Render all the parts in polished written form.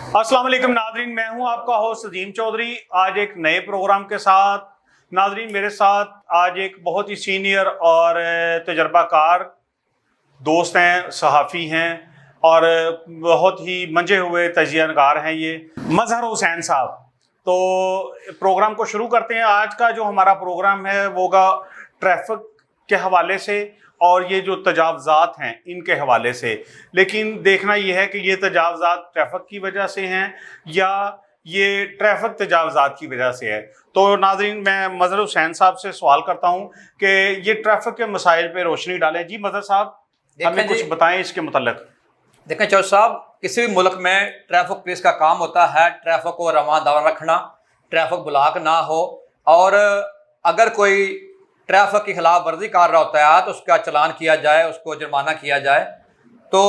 अस्सलाम वालेकुम नाजरीन, मैं हूं आपका होस्ट अजीम चौधरी। आज एक नए प्रोग्राम के साथ नाजरीन, मेरे साथ आज एक बहुत ही सीनियर और तजर्बाकार दोस्त हैं, सहाफ़ी हैं और बहुत ही मंजे हुए तजियानगार हैं। ये मजहर हुसैन साहब। तो प्रोग्राम को शुरू करते हैं। आज का जो हमारा प्रोग्राम है वो होगा ट्रैफिक के हवाले से और ये जो तजावज़ात हैं इनके हवाले से। लेकिन देखना ये है कि ये तजावज़ात ट्रैफिक की वजह से हैं या ये ट्रैफिक तजावज़ात की वजह से है। तो नाज़रीन, मैं मजहर हुसैन साहब से सवाल करता हूँ कि ये ट्रैफिक के मसाइल पे रोशनी डालें। जी मजहर साहब, हमें कुछ बताएं इसके मुतल्लिक। देखें चौधरी साहब, किसी भी मुल्क में ट्रैफिक पुलिस का काम होता है ट्रैफिक को रवां दवा रखना, ट्रैफिक ब्लॉक ना हो, और अगर कोई ट्रैफिक की खिलाफ वर्जी कर रहा होता है तो उसका चालान किया जाए, उसको जुर्माना किया जाए। तो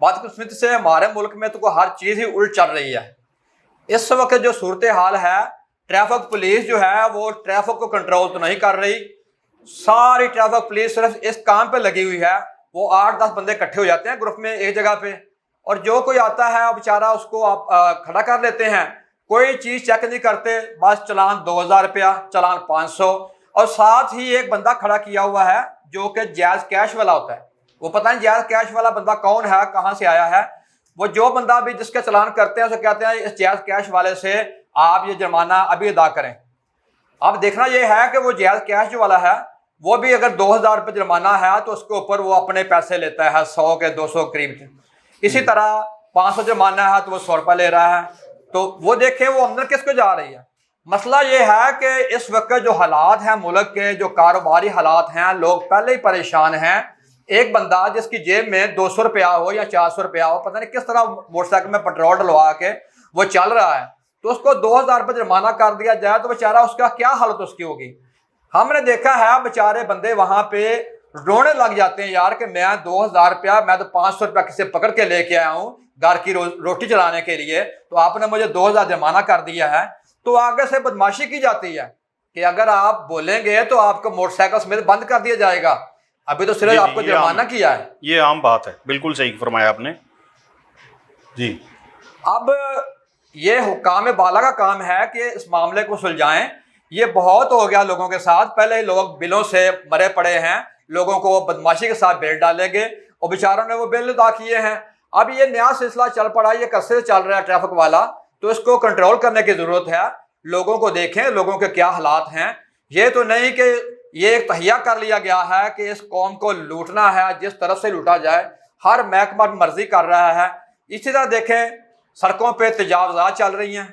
बदकिस्मती से हमारे मुल्क में तो हर चीज़ ही उल्ट चल रही है। इस वक्त जो सूरत हाल है, ट्रैफिक पुलिस जो है वो ट्रैफिक को कंट्रोल तो नहीं कर रही। सारी ट्रैफिक पुलिस सिर्फ इस काम पे लगी हुई है, वो 8-10 बंदे इकट्ठे हो जाते हैं ग्रुप में एक जगह पे, और जो कोई आता है बेचारा उसको आप खड़ा कर लेते हैं। कोई चीज़ चेक नहीं करते, बस चालान 2000 रुपया, चालान 500, और साथ ही एक बंदा खड़ा किया हुआ है जो कि जायज़ कैश वाला होता है। वो पता नहीं जायज़ कैश वाला बंदा कौन है, कहाँ से आया है। वो जो बंदा भी जिसका चालान करते हैं उसे कहते हैं इस जायज़ कैश वाले से आप ये जुर्माना अभी अदा करें। अब देखना यह है कि वो जायज़ कैश जो वाला है वो भी अगर 2000 रुपये जुर्माना है तो उसके ऊपर वो अपने पैसे लेता है 100 के 200 करीब। इसी तरह 500 जुर्माना है तो वो 100 रुपये ले रहा है। तो वो देखें वो अंदर किसको जा रही है। मसला ये है कि इस वक्त जो हालात हैं मुल्क के, जो कारोबारी हालात हैं, लोग पहले ही परेशान हैं। एक बंदा जिसकी जेब में 200 रुपया हो या 400 रुपया हो, पता नहीं किस तरह मोटरसाइकिल में पेट्रोल डलवा के वो चल रहा है, तो उसको 2000 रुपये जुर्माना कर दिया जाए तो बेचारा उसका क्या हालत उसकी होगी। हमने देखा है बेचारे बंदे वहां पे रोने लग जाते हैं, यार कि मैं 2000 रुपया, मैं तो 500 रुपया किसी पकड़ के लेके आया हूँ घर की रोटी चलाने के लिए, तो आपने मुझे 2000 जुर्माना कर दिया है। तो आगे से बदमाशी की जाती है कि अगर आप बोलेंगे तो आपको मोटरसाइकिल समेत बंद कर दिया जाएगा। अभी तो सिर्फ आपको जुर्माना किया है। ये आम बात है, बिल्कुल सही फरमाया आपने जी। अब ये हुक्काम बाला का काम है कि इस मामले को सुलझाएं। ये बहुत हो गया लोगों के साथ, पहले ही लोग बिलों से मरे पड़े हैं, लोगों को बदमाशी के साथ बिल डालेंगे और बेचारों ने वो बिल अदा किए हैं। अब ये नया सिलसिला चल पड़ा, ये कब से चल रहा है ट्रैफिक वाला, तो इसको कंट्रोल करने की ज़रूरत है। लोगों को देखें लोगों के क्या हालात हैं। ये तो नहीं कि ये एक तहिया कर लिया गया है कि इस कौम को लूटना है, जिस तरफ से लूटा जाए, हर महकमा मर्जी कर रहा है। इसी तरह देखें सड़कों पर तजावज़ात चल रही हैं,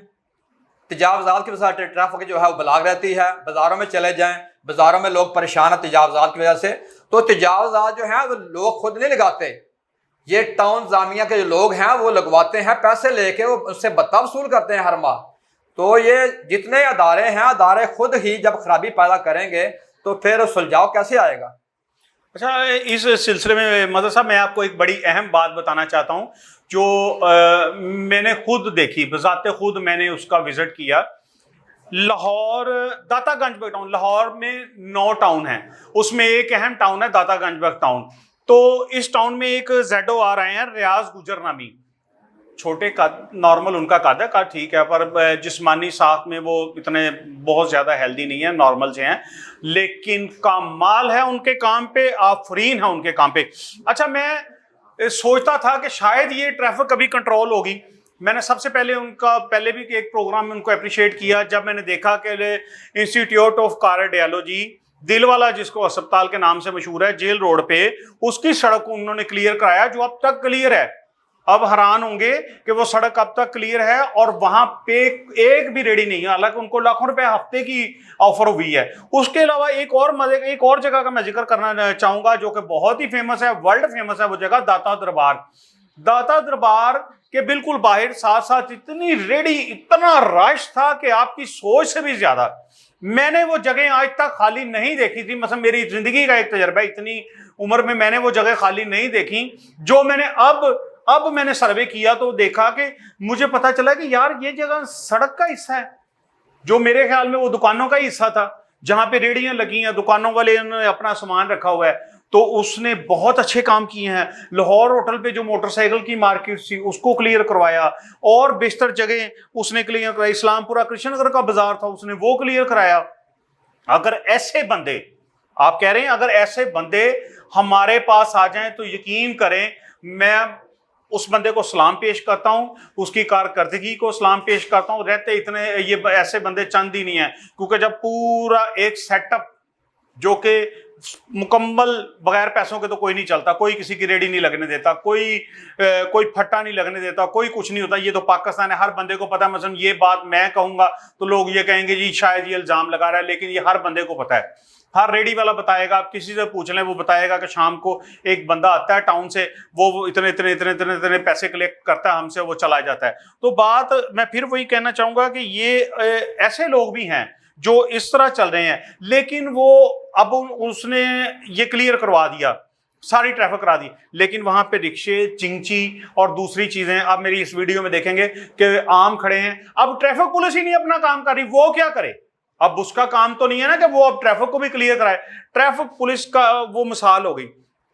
तजावज़ात की वजह से ट्रैफिक जो है वो ब्लॉक रहती है। बाज़ारों में चले जाएं, बाज़ारों में लोग परेशान हैं तजावज़ात की वजह से। तो तजावज़ात जो हैं वो लोग खुद नहीं लगाते, ये टाउन जामिया के जो लोग हैं वो लगवाते हैं, पैसे लेके वो उससे भत्ता वसूल करते हैं हर माह। तो ये जितने अदारे हैं, अदारे खुद ही जब खराबी पैदा करेंगे तो फिर सुलझाव कैसे आएगा। अच्छा, इस सिलसिले में मदर साहब मैं आपको एक बड़ी अहम बात बताना चाहता हूँ जो मैंने खुद देखी, बज़ाते खुद मैंने उसका विज़िट किया। लाहौर दातागंज बग टाउन, लाहौर में 9 टाउन हैं, उसमें एक अहम टाउन है दातागंज बग टाउन। तो इस टाउन में एक जेडो आ रहे हैं रियाज गुजर नामी, छोटे का नॉर्मल उनका कद है, ठीक है, पर जिस्मानी साख में वो इतने बहुत ज़्यादा हेल्दी नहीं है, नॉर्मल से हैं, लेकिन कमाल है उनके काम पे, आफरीन है उनके काम पे। अच्छा, मैं सोचता था कि शायद ये ट्रैफिक कभी कंट्रोल होगी। मैंने सबसे पहले उनका पहले भी एक प्रोग्राम में उनको अप्रिशिएट किया जब मैंने देखा कि इंस्टीट्यूट ऑफ कार्डियोलॉजी दिलवाला, जिसको अस्पताल के नाम से मशहूर है, जेल रोड पे, उसकी सड़क उन्होंने क्लियर कराया जो अब तक क्लियर है। अब हैरान होंगे कि वो सड़क अब तक क्लियर है और वहां पे एक भी रेडी नहीं है, हालांकि उनको लाखों रुपए हफ्ते की ऑफर हुई है। उसके अलावा एक और जगह का मैं जिक्र करना चाहूंगा जो कि बहुत ही फेमस है, वर्ल्ड फेमस है वो जगह, दाता दरबार। दाता दरबार के बिल्कुल बाहर साथ साथ इतनी रेडी, इतना रश था कि आपकी सोच से भी ज्यादा। मैंने वो जगह आज तक खाली नहीं देखी थी, मतलब मेरी जिंदगी का एक तजर्बा, इतनी उम्र में मैंने वो जगह खाली नहीं देखी। जो मैंने अब मैंने सर्वे किया तो देखा कि मुझे पता चला कि यार ये जगह सड़क का हिस्सा है, जो मेरे ख्याल में वो दुकानों का ही हिस्सा था, जहां पे रेहड़ियां लगी हैं, दुकानों वाले ने अपना सामान रखा हुआ है। तो उसने बहुत अच्छे काम किए हैं। लाहौर होटल पे जो मोटरसाइकिल की मार्केट थी उसको क्लियर करवाया, और बेशतर जगह उसने क्लियर कराई। इस्लामपुरा कृष्णनगर का बाजार था, उसने वो क्लियर कराया। अगर ऐसे बंदे, आप कह रहे हैं अगर ऐसे बंदे हमारे पास आ जाएं तो यकीन करें मैं उस बंदे को सलाम पेश करता हूं, उसकी कारकर्दगी को सलाम पेश करता हूं। रहते इतने ये ऐसे बंदे चंद ही नहीं है, क्योंकि जब पूरा एक सेटअप जो कि मुकम्मल, बगैर पैसों के तो कोई नहीं चलता, कोई किसी की रेडी नहीं लगने देता, कोई फट्टा नहीं लगने देता, कोई कुछ नहीं होता। ये तो पाकिस्तान है, हर बंदे को पता है। मतलब ये बात मैं कहूंगा तो लोग ये कहेंगे जी शायद ये इल्जाम लगा रहा है, लेकिन ये हर बंदे को पता है। हर रेडी वाला बताएगा, आप किसी से पूछ लें वो बताएगा कि शाम को एक बंदा आता है टाउन से, वो इतने इतने इतने इतने इतने पैसे कलेक्ट करता है हमसे, वो चला जाता है। तो बात मैं फिर वही कहना चाहूंगा कि ये ऐसे लोग भी हैं जो इस तरह चल रहे हैं, लेकिन वो अब उसने ये क्लियर करवा दिया, सारी ट्रैफिक करा दी, लेकिन वहां पे रिक्शे, चिंची और दूसरी चीजें आप मेरी इस वीडियो में देखेंगे कि आम खड़े हैं। अब ट्रैफिक पुलिस ही नहीं अपना काम कर रही, वो क्या करे? अब उसका काम तो नहीं है ना कि वो अब ट्रैफिक को भी क्लियर कराए। ट्रैफिक पुलिस का वो मिसाल हो गई,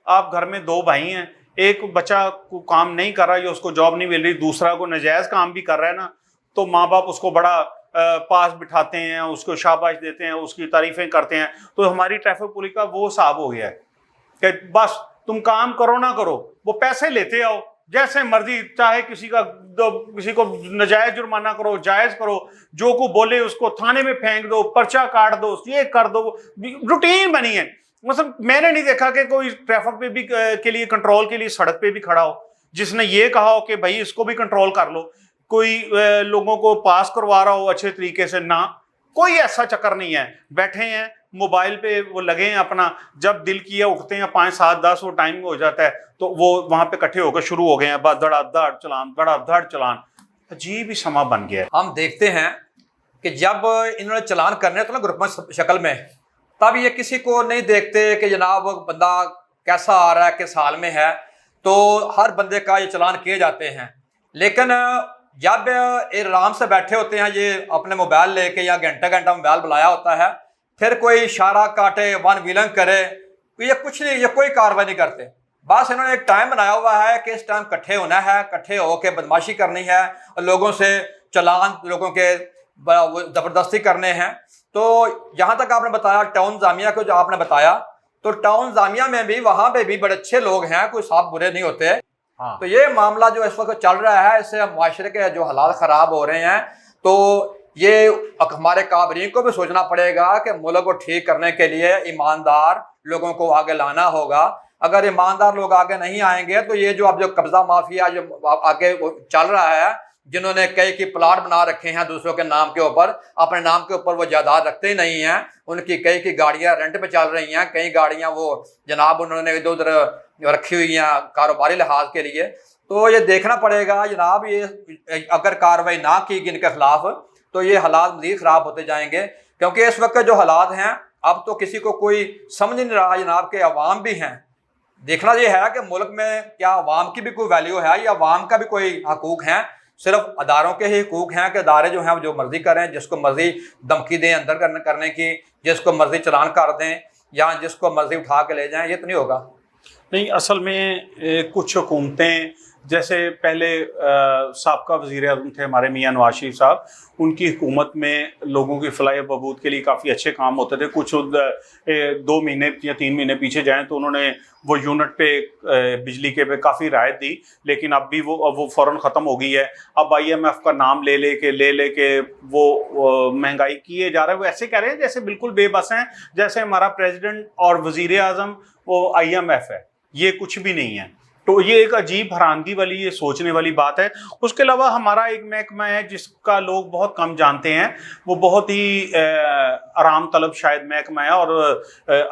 आप घर में दो भाई हैं, एक बच्चा को काम नहीं कर रहा है, उसको जॉब नहीं मिल रही, दूसरा को नाजायज काम भी कर रहा है ना, तो माँ बाप उसको बड़ा पास बिठाते हैं, उसको शाबाश देते हैं, उसकी तारीफें करते हैं। तो हमारी ट्रैफिक पुलिस का वो हिसाब हो गया है कि बस तुम काम करो ना करो, वो पैसे लेते आओ जैसे मर्जी, चाहे किसी को नजायज जुर्माना करो, जायज करो, जो को बोले उसको थाने में फेंक दो, पर्चा काट दो, ये कर दो, रूटीन बनी है। मतलब मैंने नहीं देखा कि कोई ट्रैफिक पे भी के लिए कंट्रोल के लिए सड़क पे भी खड़ा हो जिसने ये कहा हो कि भाई इसको भी कंट्रोल कर लो, कोई लोगों को पास करवा रहा हो अच्छे तरीके से ना, कोई ऐसा चक्कर नहीं है। बैठे हैं मोबाइल पे वो लगे हैं अपना, जब दिल किया उठते हैं 5 7 10 वो टाइम हो जाता है तो वो वहां पे इकट्ठे होकर शुरू हो गए हैं, बस धड़ाधड़ चलान, धड़ाधड़ चलान। अजीब ही समा बन गया है। हम देखते हैं कि जब इन्होंने चलान करने तो ना ग्रुप में शक्ल में, तब ये किसी को नहीं देखते कि जनाब बंदा कैसा आ रहा है, किस हाल में है, तो हर बंदे का ये चलान किए जाते हैं। लेकिन जब आराम से बैठे होते हैं ये अपने मोबाइल लेके, या घंटा घंटा मोबाइल बुलाया होता है, फिर कोई इशारा काटे, वन विलन करे, तो ये कुछ नहीं, ये कोई कार्रवाई नहीं करते। बस इन्होंने एक टाइम बनाया हुआ है कि इस टाइम इकट्ठे होना है, इकट्ठे होकर बदमाशी करनी है और लोगों से चलान, लोगों के ज़बरदस्ती करने हैं। तो जहाँ तक आपने बताया टाउन जामिया को, जो आपने बताया, तो टाउन जामिया में भी, वहाँ पे भी बड़े अच्छे लोग हैं, कोई साफ बुरे नहीं होते। हाँ। तो ये मामला जो इस वक्त चल रहा है, इससे माशरे के जो हालात ख़राब हो रहे हैं, तो ये हमारे काबरीन को भी सोचना पड़ेगा कि मुल्क को ठीक करने के लिए ईमानदार लोगों को आगे लाना होगा। अगर ईमानदार लोग आगे नहीं आएंगे तो ये जो अब जो कब्जा माफिया जो आगे चल रहा है, जिन्होंने कई की प्लाट बना रखे हैं दूसरों के नाम के ऊपर, अपने नाम के ऊपर वो जायदाद रखते ही नहीं हैं, उनकी कई की गाड़ियां रेंट पे चल रही हैं, कई गाड़ियां वो जनाब उन्होंने इधर उधर रखी हुई हैं कारोबारी लिहाज के लिए। तो ये देखना पड़ेगा जनाब, ये अगर कार्रवाई ना की इनके खिलाफ तो ये हालात मज़ीद ख़राब होते जाएंगे। क्योंकि इस वक्त जो हालात हैं, अब तो किसी को कोई समझ नहीं रहा जनाब के अवाम भी हैं। देखना ये है कि मुल्क में क्या अवाम की भी कोई वैल्यू है, या अवाम का भी कोई हकूक़ हैं, सिर्फ अदारों के ही हकूक़ हैं कि अदारे जो हैं जो मर्जी करें, जिसको मर्जी धमकी दें अंदर करने की, जिसको मर्जी चलान कर दें या जिसको मर्जी उठा के ले जाएं, ये तो नहीं होगा। नहीं, असल में कुछ हुकूमतें, जैसे पहले साबका वज़ीर आज़म थे हमारे मियां नवाज शरीफ साहब, उनकी हुकूमत में लोगों की फलाह बहबूद के लिए काफ़ी अच्छे काम होते थे। कुछ 2 महीने या 3 महीने पीछे जाएं तो उन्होंने वो यूनिट पे बिजली के पे काफ़ी राहत दी, लेकिन अब भी वो फ़ौरन ख़त्म हो गई है। अब IMF का नाम ले के वो महंगाई किए जा रहा है। वो ऐसे कह रहे हैं जैसे बिल्कुल बेबस हैं, जैसे हमारा प्रेसिडेंट और वज़ीर आज़म वो IMF है, ये कुछ भी नहीं है। तो ये एक अजीब हैरानगी वाली, ये सोचने वाली बात है। उसके अलावा हमारा एक महकमा है जिसका लोग बहुत कम जानते हैं, वो बहुत ही आराम तलब शायद महकमा है, और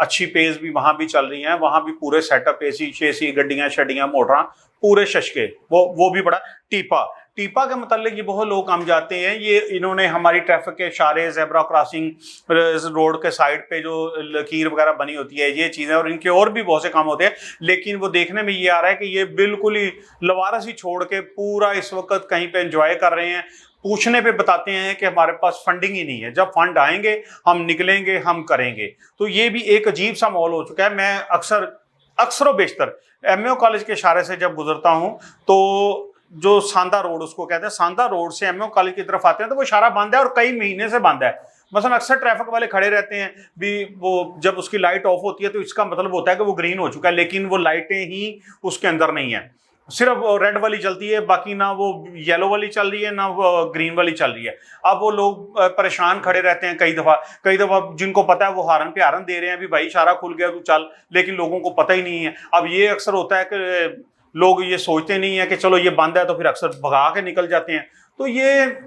अच्छी पेज भी वहाँ भी चल रही हैं, वहाँ भी पूरे सेटअप AC शेसी गड्डियाँ शड्डियाँ मोटरां पूरे शशके, वो भी बड़ा टीपा के मतलब ये बहुत लोग कम जाते हैं। ये इन्होंने हमारी ट्रैफिक के इशारे, ज़ेब्रा क्रॉसिंग, रोड के साइड पे जो लकीर वगैरह बनी होती है, ये चीज़ें, और इनके और भी बहुत से काम होते हैं, लेकिन वो देखने में ये आ रहा है कि ये बिल्कुल ही लवारस ही छोड़ के पूरा इस वक्त कहीं पे एंजॉय कर रहे हैं। पूछने पे बताते हैं कि हमारे पास फंडिंग ही नहीं है, जब फंड आएंगे हम निकलेंगे, हम करेंगे। तो ये भी एक अजीब सा माहौल हो चुका है। मैं अक्सर अक्सर बेशतर एमएओ कॉलेज के इशारे से जब गुजरता हूँ तो जो सांदा रोड उसको कहते हैं, सांदा रोड से एमएओ कॉलेज की तरफ आते हैं तो वो इशारा बंद है और कई महीने से बंद है। मसलन अक्सर ट्रैफिक वाले खड़े रहते हैं भी, वो जब उसकी लाइट ऑफ होती है तो इसका मतलब होता है कि वो ग्रीन हो चुका है, लेकिन वो लाइटें ही उसके अंदर नहीं है, सिर्फ रेड वाली चलती है, बाकी ना वो येलो वाली चल रही है ना वो ग्रीन वाली चल रही है। अब वो लोग परेशान खड़े रहते हैं कई दफ़ा जिनको पता है वो हारन पे हारन दे रहे हैं भी भाई इशारा खुल गया तो चल, लेकिन लोगों को पता ही नहीं है। अब ये अक्सर होता है कि लोग ये सोचते नहीं है कि चलो ये बंद है तो फिर अक्सर भगा के निकल जाते हैं। तो ये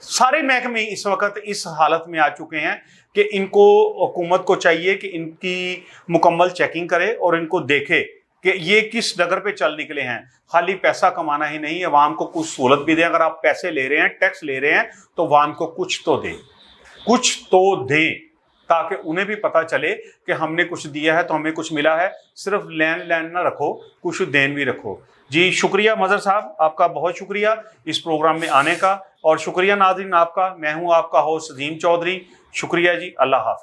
सारे महकमे इस वक्त इस हालत में आ चुके हैं कि इनको हुकूमत को चाहिए कि इनकी मुकम्मल चेकिंग करे और इनको देखे कि ये किस डगर पे चल निकले हैं। खाली पैसा कमाना ही नहीं, अवाम को कुछ सहूलत भी दें। अगर आप पैसे ले रहे हैं, टैक्स ले रहे हैं, तो अवाम को कुछ तो दें, कुछ तो दें, ताकि उन्हें भी पता चले कि हमने कुछ दिया है तो हमें कुछ मिला है। सिर्फ लैंड ना रखो, कुछ देन भी रखो। जी शुक्रिया मजहर साहब, आपका बहुत शुक्रिया इस प्रोग्राम में आने का, और शुक्रिया नाज़रीन आपका। मैं हूँ आपका होस्ट अजीम चौधरी। शुक्रिया जी, अल्लाह हाफिज़।